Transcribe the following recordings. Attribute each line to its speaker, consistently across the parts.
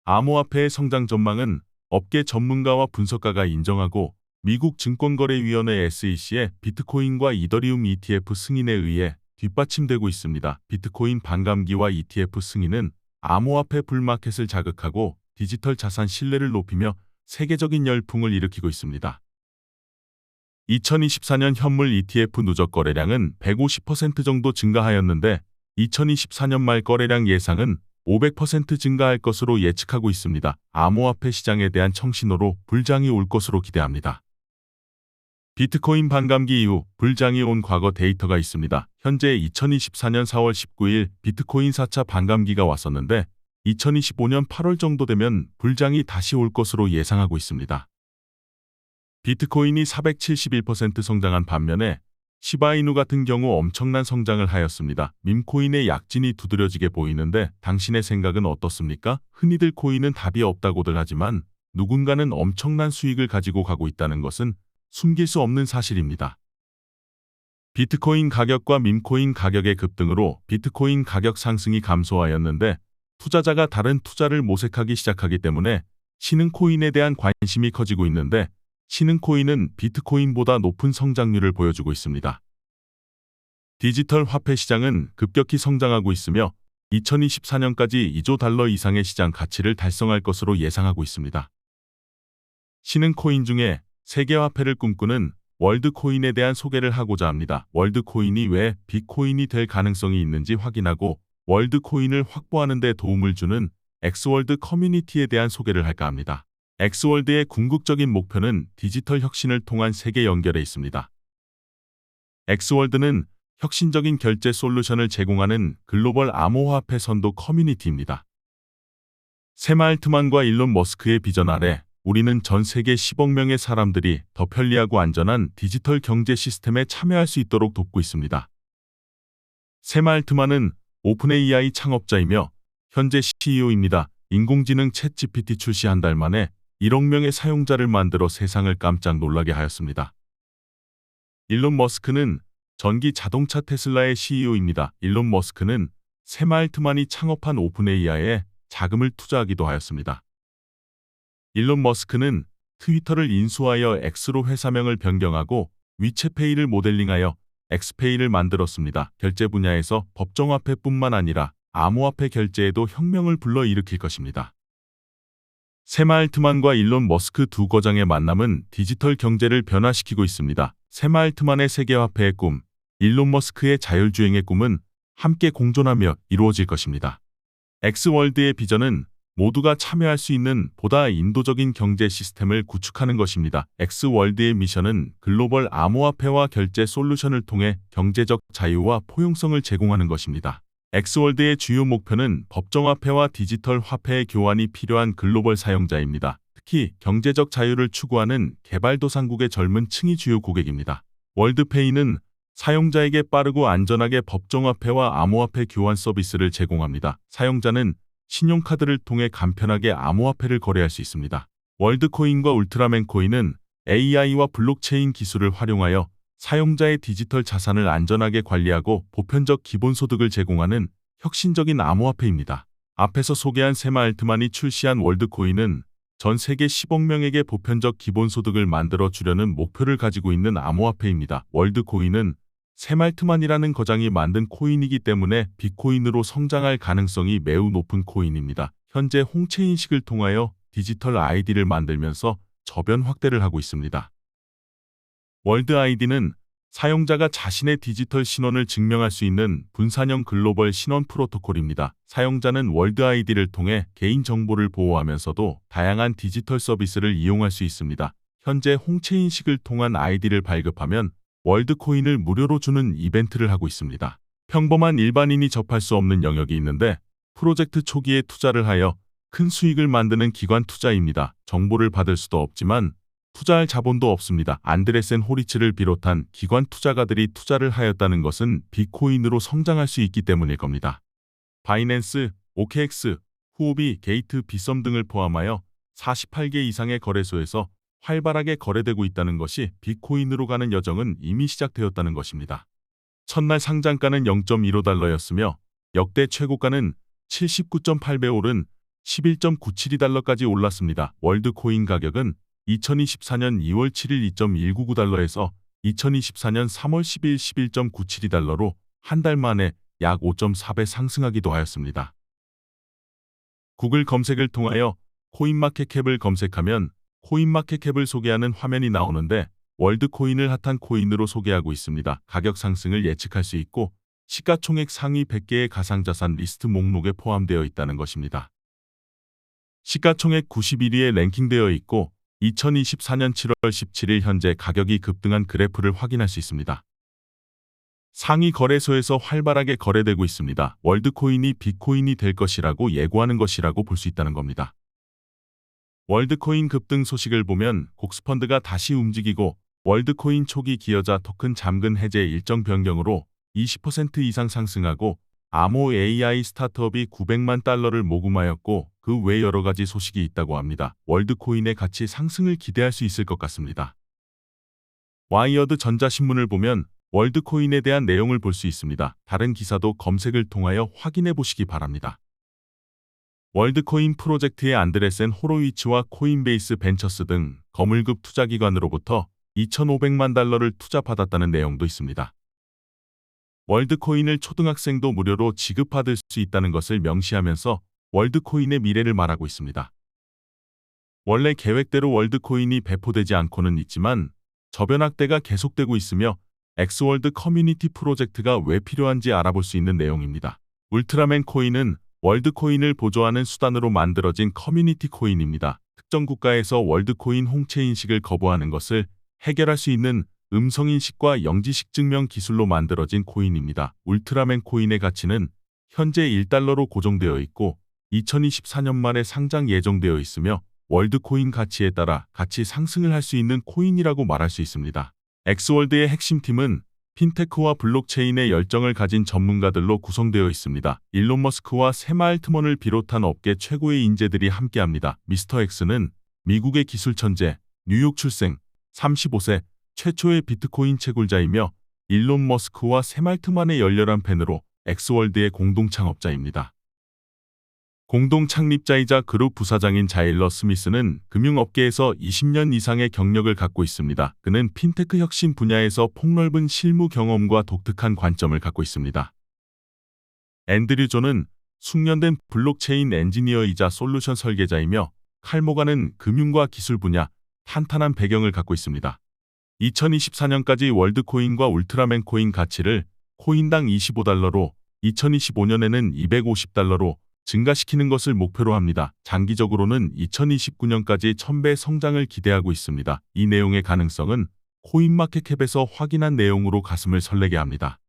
Speaker 1: 암호화폐의 성장 전망은 업계 전문가와 분석가가 인정하고 미국 증권거래위원회 SEC의 비트코인과 이더리움 ETF 승인에 의해 뒷받침되고 있습니다. 비트코인 반감기와 ETF 승인은 암호화폐 불마켓을 자극하고 디지털 자산 신뢰를 높이며 세계적인 열풍을 일으키고 있습니다. 2024년 현물 ETF 누적 거래량은 150% 정도 증가하였는데 2024년 말 거래량 예상은 500% 증가할 것으로 예측하고 있습니다. 암호화폐 시장에 대한 청신호로 불장이 올 것으로 기대합니다. 비트코인 반감기 이후 불장이 온 과거 데이터가 있습니다. 현재 2024년 4월 19일 비트코인 4차 반감기가 왔었는데 2025년 8월 정도 되면 불장이 다시 올 것으로 예상하고 있습니다. 비트코인이 471% 성장한 반면에 시바이누 같은 경우 엄청난 성장을 하였습니다. 밈코인의 약진이 두드러지게 보이는데 당신의 생각은 어떻습니까? 흔히들 코인은 답이 없다고들 하지만 누군가는 엄청난 수익을 가지고 가고 있다는 것은 숨길 수 없는 사실입니다. 비트코인 가격과 밈코인 가격의 급등으로 비트코인 가격 상승이 감소하였는데 투자자가 다른 투자를 모색하기 시작하기 때문에 신흥코인에 대한 관심이 커지고 있는데 신흥코인은 비트코인보다 높은 성장률을 보여주고 있습니다. 디지털 화폐 시장은 급격히 성장하고 있으며 2024년까지 2조 달러 이상의 시장 가치를 달성할 것으로 예상하고 있습니다. 신흥코인 중에 세계화폐를 꿈꾸는 월드코인에 대한 소개를 하고자 합니다. 월드코인이 왜 빅코인이 될 가능성이 있는지 확인하고 월드코인을 확보하는 데 도움을 주는 엑스월드 커뮤니티에 대한 소개를 할까 합니다. 엑스월드의 궁극적인 목표는 디지털 혁신을 통한 세계 연결에 있습니다. 엑스월드는 혁신적인 결제 솔루션을 제공하는 글로벌 암호화폐 선도 커뮤니티입니다. 샘 알트만과 일론 머스크의 비전 아래 우리는 전 세계 10억 명의 사람들이 더 편리하고 안전한 디지털 경제 시스템에 참여할 수 있도록 돕고 있습니다. 샘 알트만은 오픈 AI 창업자이며 현재 CEO입니다. 인공지능 챗GPT 출시 한 달 만에 1억 명의 사용자를 만들어 세상을 깜짝 놀라게 하였습니다. 일론 머스크는 전기 자동차 테슬라의 CEO입니다. 일론 머스크는 샘 알트만이 창업한 오픈 AI에 자금을 투자하기도 하였습니다. 일론 머스크는 트위터를 인수하여 X로 회사명을 변경하고 위챗페이를 모델링하여 엑스페이를 만들었습니다. 결제 분야에서 법정화폐뿐만 아니라 암호화폐 결제에도 혁명을 불러일으킬 것입니다. 샘 알트만과 일론 머스크 두 거장의 만남은 디지털 경제를 변화시키고 있습니다. 샘 알트만의 세계화폐의 꿈, 일론 머스크의 자율주행의 꿈은 함께 공존하며 이루어질 것입니다. 엑스월드의 비전은 모두가 참여할 수 있는 보다 인도적인 경제 시스템을 구축하는 것입니다. 엑스월드의 미션은 글로벌 암호화폐와 결제 솔루션을 통해 경제적 자유와 포용성을 제공하는 것입니다. 엑스월드의 주요 목표는 법정화폐와 디지털 화폐의 교환이 필요한 글로벌 사용자입니다. 특히 경제적 자유를 추구하는 개발도상국의 젊은 층이 주요 고객입니다. 월드페이는 사용자에게 빠르고 안전하게 법정화폐와 암호화폐 교환 서비스를 제공합니다. 사용자는 신용카드를 통해 간편하게 암호화폐를 거래할 수 있습니다. 월드코인과 울트라맨코인은 AI와 블록체인 기술을 활용하여 사용자의 디지털 자산을 안전하게 관리하고 보편적 기본소득을 제공하는 혁신적인 암호화폐입니다. 앞에서 소개한 샘 알트만이 출시한 월드코인은 전 세계 10억 명에게 보편적 기본소득을 만들어 주려는 목표를 가지고 있는 암호화폐입니다. 월드코인은 샘 알트만이라는 거장이 만든 코인이기 때문에 빅코인으로 성장할 가능성이 매우 높은 코인입니다. 현재 홍채 인식을 통하여 디지털 아이디를 만들면서 저변 확대를 하고 있습니다. 월드 아이디는 사용자가 자신의 디지털 신원을 증명할 수 있는 분산형 글로벌 신원 프로토콜입니다. 사용자는 월드 아이디를 통해 개인정보를 보호하면서도 다양한 디지털 서비스를 이용할 수 있습니다. 현재 홍채 인식을 통한 아이디를 발급하면 월드코인을 무료로 주는 이벤트를 하고 있습니다. 평범한 일반인이 접할 수 없는 영역이 있는데 프로젝트 초기에 투자를 하여 큰 수익을 만드는 기관 투자입니다. 정보를 받을 수도 없지만 투자할 자본도 없습니다. 안드레센 호리츠를 비롯한 기관 투자가들이 투자를 하였다는 것은 빅코인으로 성장할 수 있기 때문일 겁니다. 바이낸스, OKX, 후오비, 게이트, 비썸 등을 포함하여 48개 이상의 거래소에서 활발하게 거래되고 있다는 것이 비트코인으로 가는 여정은 이미 시작되었다는 것입니다. 첫날 상장가는 0.15달러였으며 역대 최고가는 79.8배 오른 11.972달러까지 올랐습니다. 월드코인 가격은 2024년 2월 7일 2.199달러에서 2024년 3월 10일 11.972달러로 한 달 만에 약 5.4배 상승하기도 하였습니다. 구글 검색을 통하여 코인마켓캡을 검색하면 코인마켓캡을 소개하는 화면이 나오는데 월드코인을 핫한 코인으로 소개하고 있습니다. 가격 상승을 예측할 수 있고 시가총액 상위 100개의 가상자산 리스트 목록에 포함되어 있다는 것입니다. 시가총액 91위에 랭킹되어 있고 2024년 7월 17일 현재 가격이 급등한 그래프를 확인할 수 있습니다. 상위 거래소에서 활발하게 거래되고 있습니다. 월드코인이 비트코인이 될 것이라고 예고하는 것이라고 볼 수 있다는 겁니다. 월드코인 급등 소식을 보면 곡스펀드가 다시 움직이고 월드코인 초기 기여자 토큰 잠금 해제 일정 변경으로 20% 이상 상승하고 아모 AI 스타트업이 900만 달러를 모금하였고 그 외 여러 가지 소식이 있다고 합니다. 월드코인의 가치 상승을 기대할 수 있을 것 같습니다. 와이어드 전자신문을 보면 월드코인에 대한 내용을 볼 수 있습니다. 다른 기사도 검색을 통하여 확인해 보시기 바랍니다. 월드코인 프로젝트의 안드레센 호로위츠와 코인베이스 벤처스 등 거물급 투자기관으로부터 2,500만 달러를 투자받았다는 내용도 있습니다. 월드코인을 초등학생도 무료로 지급받을 수 있다는 것을 명시하면서 월드코인의 미래를 말하고 있습니다. 원래 계획대로 월드코인이 배포되지 않고는 있지만 저변학대가 계속되고 있으며 엑스월드 커뮤니티 프로젝트가 왜 필요한지 알아볼 수 있는 내용입니다. 울트라맨 코인은 월드코인을 보조하는 수단으로 만들어진 커뮤니티 코인입니다. 특정 국가에서 월드코인 홍채 인식을 거부하는 것을 해결할 수 있는 음성인식과 영지식 증명 기술로 만들어진 코인입니다. 울트라맨 코인의 가치는 현재 1달러로 고정되어 있고 2024년 말에 상장 예정되어 있으며 월드코인 가치에 따라 가치 상승을 할 수 있는 코인이라고 말할 수 있습니다. 엑스월드의 핵심팀은 핀테크와 블록체인에 열정을 가진 전문가들로 구성되어 있습니다. 일론 머스크와 샘 알트먼을 비롯한 업계 최고의 인재들이 함께합니다. 미스터 X는 미국의 기술 천재, 뉴욕 출생, 35세, 최초의 비트코인 채굴자이며 일론 머스크와 샘 알트만의 열렬한 팬으로 엑스월드의 공동 창업자입니다. 공동 창립자이자 그룹 부사장인 자일러 스미스는 금융업계에서 20년 이상의 경력을 갖고 있습니다. 그는 핀테크 혁신 분야에서 폭넓은 실무 경험과 독특한 관점을 갖고 있습니다. 앤드류 존은 숙련된 블록체인 엔지니어이자 솔루션 설계자이며 칼 모간은 금융과 기술 분야, 탄탄한 배경을 갖고 있습니다. 2024년까지 월드코인과 울트라맨 코인 가치를 코인당 25달러로 2025년에는 250달러로 증가시키는 것을 목표로 합니다. 장기적으로는 2029년까지 1000배 성장을 기대하고 있습니다. 이 내용의 가능성은 코인마켓캡에서 확인한 내용으로 가슴을 설레게 합니다.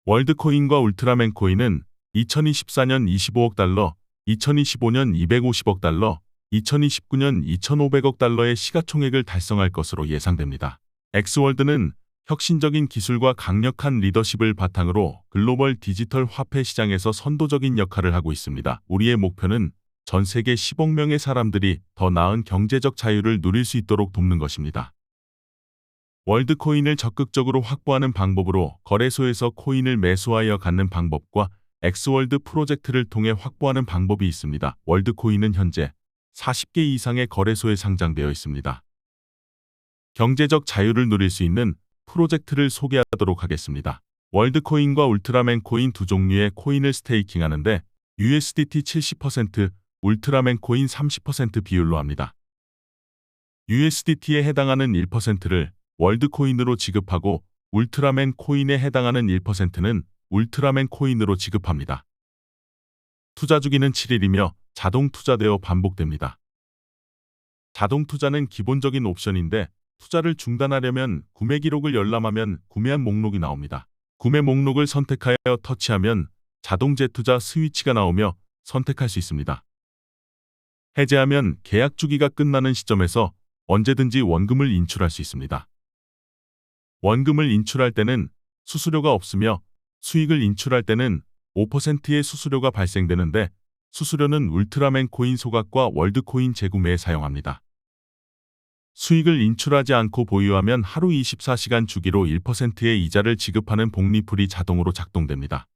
Speaker 1: 월드코인과 울트라맨 코인은 2024년 25억 달러, 2025년 250억 달러, 2029년 2,500억 달러의 시가총액을 달성할 것으로 예상됩니다. 엑스월드는 혁신적인 기술과 강력한 리더십을 바탕으로 글로벌 디지털 화폐 시장에서 선도적인 역할을 하고 있습니다. 우리의 목표는 전 세계 10억 명의 사람들이 더 나은 경제적 자유를 누릴 수 있도록 돕는 것입니다. 월드코인을 적극적으로 확보하는 방법으로 거래소에서 코인을 매수하여 갖는 방법과 엑스월드 프로젝트를 통해 확보하는 방법이 있습니다. 월드코인은 현재 40개 이상의 거래소에 상장되어 있습니다. 경제적 자유를 누릴 수 있는 프로젝트를 소개하도록 하겠습니다. 월드코인과 울트라맨 코인 두 종류의 코인을 스테이킹하는데 USDT 70%, 울트라맨 코인 30% 비율로 합니다. USDT에 해당하는 1%를 월드코인으로 지급하고 울트라맨 코인에 해당하는 1%는 울트라맨 코인으로 지급합니다. 투자 주기는 7일이며 자동 투자되어 반복됩니다. 자동 투자는 기본적인 옵션인데 투자를 중단하려면 구매 기록을 열람하면 구매한 목록이 나옵니다. 구매 목록을 선택하여 터치하면 자동 재투자 스위치가 나오며 선택할 수 있습니다. 해제하면 계약 주기가 끝나는 시점에서 언제든지 원금을 인출할 수 있습니다. 원금을 인출할 때는 수수료가 없으며 수익을 인출할 때는 5%의 수수료가 발생되는데 수수료는 울트라맨 코인 소각과 월드코인 재구매에 사용합니다. 수익을 인출하지 않고 보유하면 하루 24시간 주기로 1%의 이자를 지급하는 복리풀이 자동으로 작동됩니다.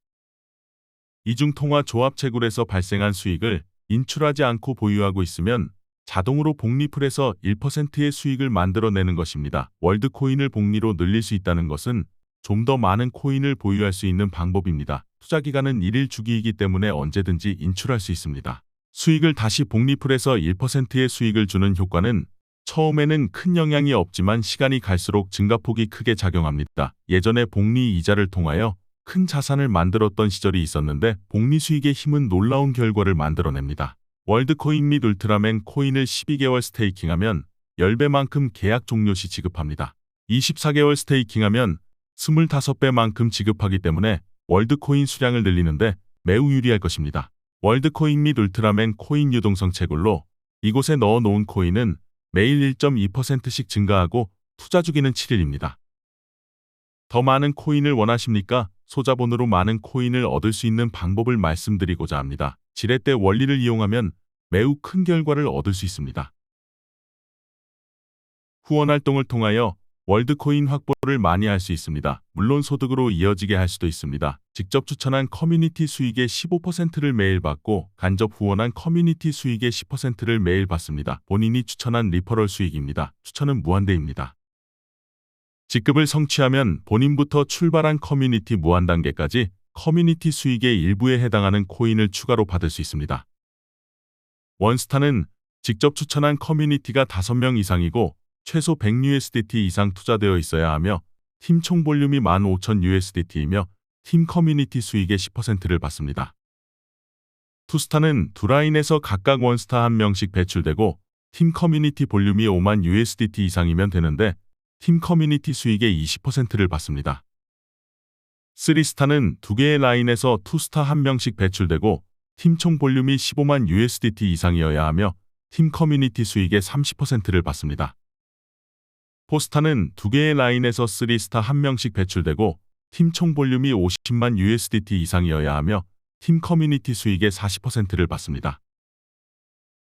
Speaker 1: 이중통화 조합채굴에서 발생한 수익을 인출하지 않고 보유하고 있으면 자동으로 복리풀에서 1%의 수익을 만들어내는 것입니다. 월드코인을 복리로 늘릴 수 있다는 것은 좀 더 많은 코인을 보유할 수 있는 방법입니다. 투자기간은 1일 주기이기 때문에 언제든지 인출할 수 있습니다. 수익을 다시 복리풀에서 1%의 수익을 주는 효과는 처음에는 큰 영향이 없지만 시간이 갈수록 증가폭이 크게 작용합니다. 예전에 복리 이자를 통하여 큰 자산을 만들었던 시절이 있었는데 복리 수익의 힘은 놀라운 결과를 만들어냅니다. 월드코인 및 울트라맨 코인을 12개월 스테이킹하면 10배만큼 계약 종료 시 지급합니다. 24개월 스테이킹하면 25배만큼 지급하기 때문에 월드코인 수량을 늘리는데 매우 유리할 것입니다. 월드코인 및 울트라맨 코인 유동성 채굴로 이곳에 넣어놓은 코인은 매일 1.2%씩 증가하고 투자 주기는 7일입니다. 더 많은 코인을 원하십니까? 소자본으로 많은 코인을 얻을 수 있는 방법을 말씀드리고자 합니다. 지렛대 원리를 이용하면 매우 큰 결과를 얻을 수 있습니다. 후원 활동을 통하여 월드코인 확보를 많이 할 수 있습니다. 물론 소득으로 이어지게 할 수도 있습니다. 직접 추천한 커뮤니티 수익의 15%를 매일 받고 간접 후원한 커뮤니티 수익의 10%를 매일 받습니다. 본인이 추천한 리퍼럴 수익입니다. 추천은 무한대입니다. 직급을 성취하면 본인부터 출발한 커뮤니티 무한 단계까지 커뮤니티 수익의 일부에 해당하는 코인을 추가로 받을 수 있습니다. 원스타는 직접 추천한 커뮤니티가 5명 이상이고 최소 100USDT 이상 투자되어 있어야 하며 팀 총 볼륨이 15,000USDT이며 팀 커뮤니티 수익의 10%를 받습니다. 투스타는 두 라인에서 각각 원스타 1명씩 배출되고 팀 커뮤니티 볼륨이 5만 USDT 이상이면 되는데 팀 커뮤니티 수익의 20%를 받습니다. 3스타는 두 개의 라인에서 투스타 1명씩 배출되고 팀 총 볼륨이 15만 USDT 이상이어야 하며 팀 커뮤니티 수익의 30%를 받습니다. 4스타는 두 개의 라인에서 3스타 1명씩 배출되고 팀 총 볼륨이 50만 USDT 이상이어야 하며 팀 커뮤니티 수익의 40%를 받습니다.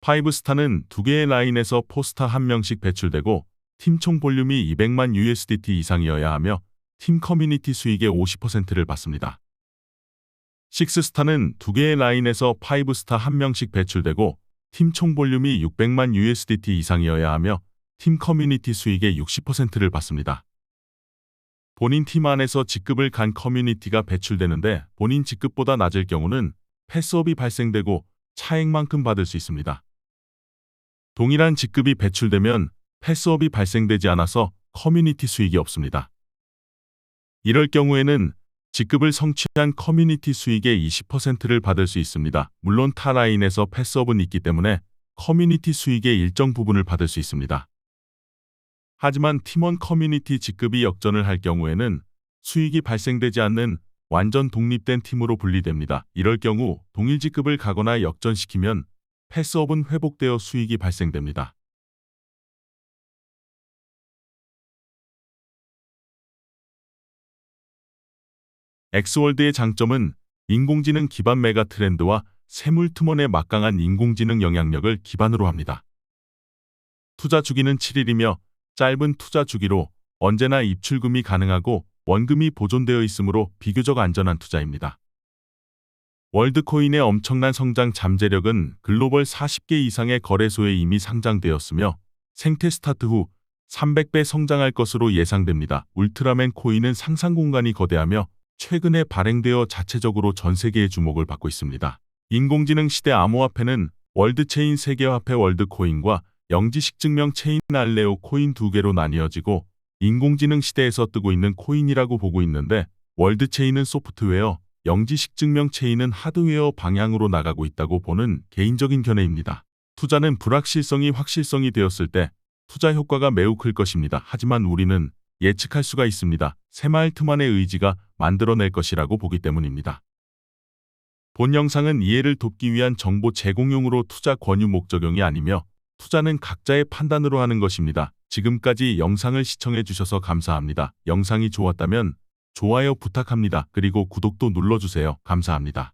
Speaker 1: 5스타는 두 개의 라인에서 4스타 1명씩 배출되고 팀 총 볼륨이 200만 USDT 이상이어야 하며 팀 커뮤니티 수익의 50%를 받습니다. 6스타는 두 개의 라인에서 5스타 1명씩 배출되고 팀 총 볼륨이 600만 USDT 이상이어야 하며 팀 커뮤니티 수익의 60%를 받습니다. 본인 팀 안에서 직급을 간 커뮤니티가 배출되는데 본인 직급보다 낮을 경우는 패스업이 발생되고 차액만큼 받을 수 있습니다. 동일한 직급이 배출되면 패스업이 발생되지 않아서 커뮤니티 수익이 없습니다. 이럴 경우에는 직급을 성취한 커뮤니티 수익의 20%를 받을 수 있습니다. 물론 타 라인에서 패스업은 있기 때문에 커뮤니티 수익의 일정 부분을 받을 수 있습니다. 하지만 팀원 커뮤니티 직급이 역전을 할 경우에는 수익이 발생되지 않는 완전 독립된 팀으로 분리됩니다. 이럴 경우 동일 직급을 가거나 역전시키면 패스업은 회복되어 수익이 발생됩니다. 엑스월드의 장점은 인공지능 기반 메가 트렌드와 세물트먼의 막강한 인공지능 영향력을 기반으로 합니다. 투자 주기는 7일이며 짧은 투자 주기로 언제나 입출금이 가능하고 원금이 보존되어 있으므로 비교적 안전한 투자입니다. 월드코인의 엄청난 성장 잠재력은 글로벌 40개 이상의 거래소에 이미 상장되었으며 생태 스타트 후 300배 성장할 것으로 예상됩니다. 울트라맨 코인은 상상 공간이 거대하며 최근에 발행되어 자체적으로 전 세계의 주목을 받고 있습니다. 인공지능 시대 암호화폐는 월드체인 세계화폐 월드코인과 영지식 증명 체인 알레오 코인 두 개로 나뉘어지고 인공지능 시대에서 뜨고 있는 코인이라고 보고 있는데 월드체인은 소프트웨어, 영지식 증명 체인은 하드웨어 방향으로 나가고 있다고 보는 개인적인 견해입니다. 투자는 불확실성이 확실성이 되었을 때 투자 효과가 매우 클 것입니다. 하지만 우리는 예측할 수가 있습니다. 샘 알트만의 의지가 만들어낼 것이라고 보기 때문입니다. 본 영상은 이해를 돕기 위한 정보 제공용으로 투자 권유 목적용이 아니며 투자는 각자의 판단으로 하는 것입니다. 지금까지 영상을 시청해 주셔서 감사합니다. 영상이 좋았다면 좋아요 부탁합니다. 그리고 구독도 눌러주세요. 감사합니다.